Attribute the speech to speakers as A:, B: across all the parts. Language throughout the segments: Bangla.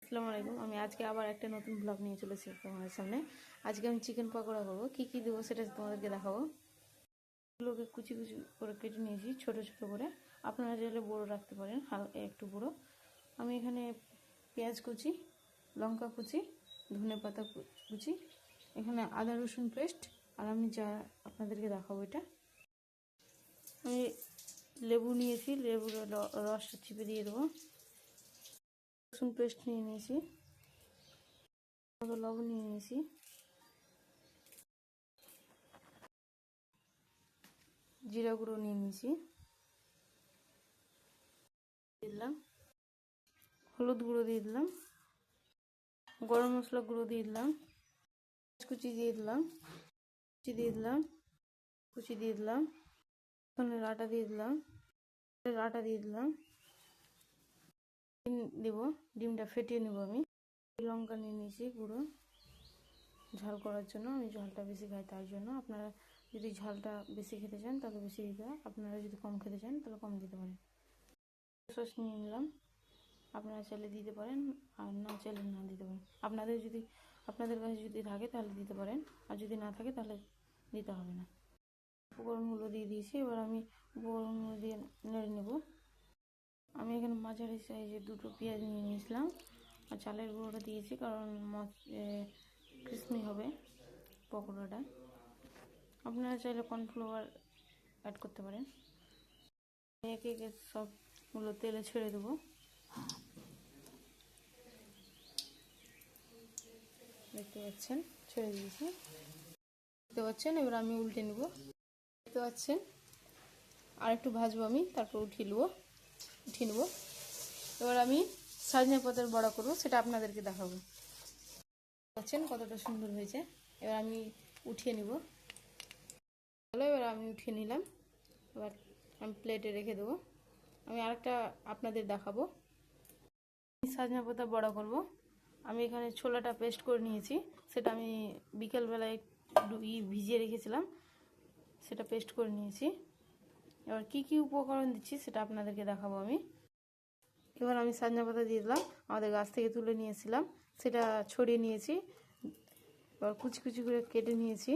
A: আসসালামু আলাইকুম। আমি আজকে আবার একটা নতুন ব্লগ নিয়ে চলেছি তোমাদের সামনে। আজকে আমি চিকেন পকোড়া করবো। কি দেবো সেটা তোমাদেরকে দেখাবো। এগুলোকে কুচি কুচি করে কেটে নিয়েছি ছোট ছোট করে। আপনারা চাইলে বড়ো রাখতে পারেন, হালকা একটু বড়ো। আমি এখানে পেঁয়াজ কুচি, লঙ্কা কুচি, ধনেপাতা কুচি, এখানে আদা রসুন পেস্ট, আর আমি যা আপনাদেরকে দেখাবো এটা আমি লেবু নিয়েছি, লেবুর রসটা চিপে দিয়ে দেবো। রসুন পেস্ট নিয়ে নিয়েছি, লবণ নিয়ে নিয়েছি, জিরা গুঁড়ো নিয়ে নিয়েছি, দিলাম হলুদ গুঁড়ো দিয়ে দিলাম, গরম মশলা গুঁড়ো দিয়ে দিলাম, কুচি দিয়ে দিলাম, কুচি দিয়ে দিলাম, কুচি দিয়ে দিলাম, ধনের আটা দিয়ে দিলাম, আটা দিয়ে দিলাম, ডিম দেব, ডিমটা ফেটিয়ে নেব। আমি লঙ্কা নিয়ে নিয়েছি গুঁড়ো ঝাল করার জন্য। আমি ঝালটা বেশি খাই, তার জন্য আপনারা যদি ঝালটা বেশি খেতে চান তাহলে বেশি দিতে হয়, আপনারা যদি কম খেতে চান তাহলে কম দিতে পারেন। সস নিয়ে নিলাম, আপনারা চাইলে দিতে পারেন, আর না চাইলে না দিতে পারেন। আপনাদের কাছে যদি থাকে তাহলে দিতে পারেন, আর যদি না থাকে তাহলে দিতে হবে না। উপকরণগুলো দিয়ে দিয়েছি, এবার আমি উপকরণগুলো দিয়ে নেড়ে নেব। আমি এখানে মাঝারি সাইজে দুটো পেঁয়াজ নিয়ে নিয়েছিলাম, আর চালের গুঁড়োটা দিয়েছি কারণ ক্রিসমি হবে পকোড়াটা। আপনারা চাইলে কর্নফ্লাওয়ার অ্যাড করতে পারেন। একে একে সবগুলো তেলে ছেড়ে দেবো। দেখতে পাচ্ছেন ছেড়ে দিয়েছি, দেখতে পাচ্ছেন। এবার আমি উল্টে নেব, দেখতে পাচ্ছেন। আর একটু ভাজবো আমি, তারপর উঠিয়ে নেব। এবার আমি সজনে পাতার বড়া করবো, সেটা আপনাদেরকে দেখাবো। পাচ্ছেন কতটা সুন্দর হয়েছে। এবার আমি উঠিয়ে নেব। এবার আমি উঠিয়ে নিলাম, এবার আমি প্লেটে রেখে দেবো। আমি আরেকটা আপনাদের দেখাবো। সজনে পাতা বড়া করব। আমি এখানে ছোলাটা পেস্ট করে নিয়েছি, সেটা আমি বিকেলবেলায় ভিজিয়ে রেখেছিলাম, সেটা পেস্ট করে নিয়েছি। এবার কি উপকরণ দিচ্ছি সেটা আপনাদেরকে দেখাবো আমি। এবার আমি সজনে পাতা দিয়ে দিলাম, আমাদের গাছ থেকে তুলে নিয়েছিলাম, সেটা ছড়িয়ে নিয়েছি। এবার কুচি কুচি করে কেটে নিয়েছি।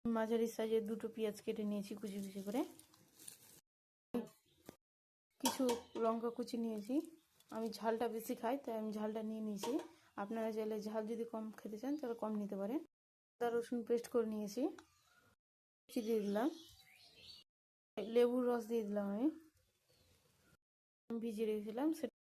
A: মাঝারি সাইজের দুটো পেঁয়াজ কেটে নিয়েছি কুচি কুচি করে। কিছু লঙ্কা কুচি নিয়েছি, আমি ঝালটা বেশি খাই তাই আমি ঝালটা নিয়ে নিয়েছি। আপনারা চাইলে ঝাল যদি কম খেতে চান তাহলে কম নিতে পারেন। আদা রসুন পেস্ট করে নিয়েছি, কুচি দিয়ে দিলাম, লেবুর রস দিয়ে দিলাম, আমি ভিজিয়ে রেখেছিলাম সেটা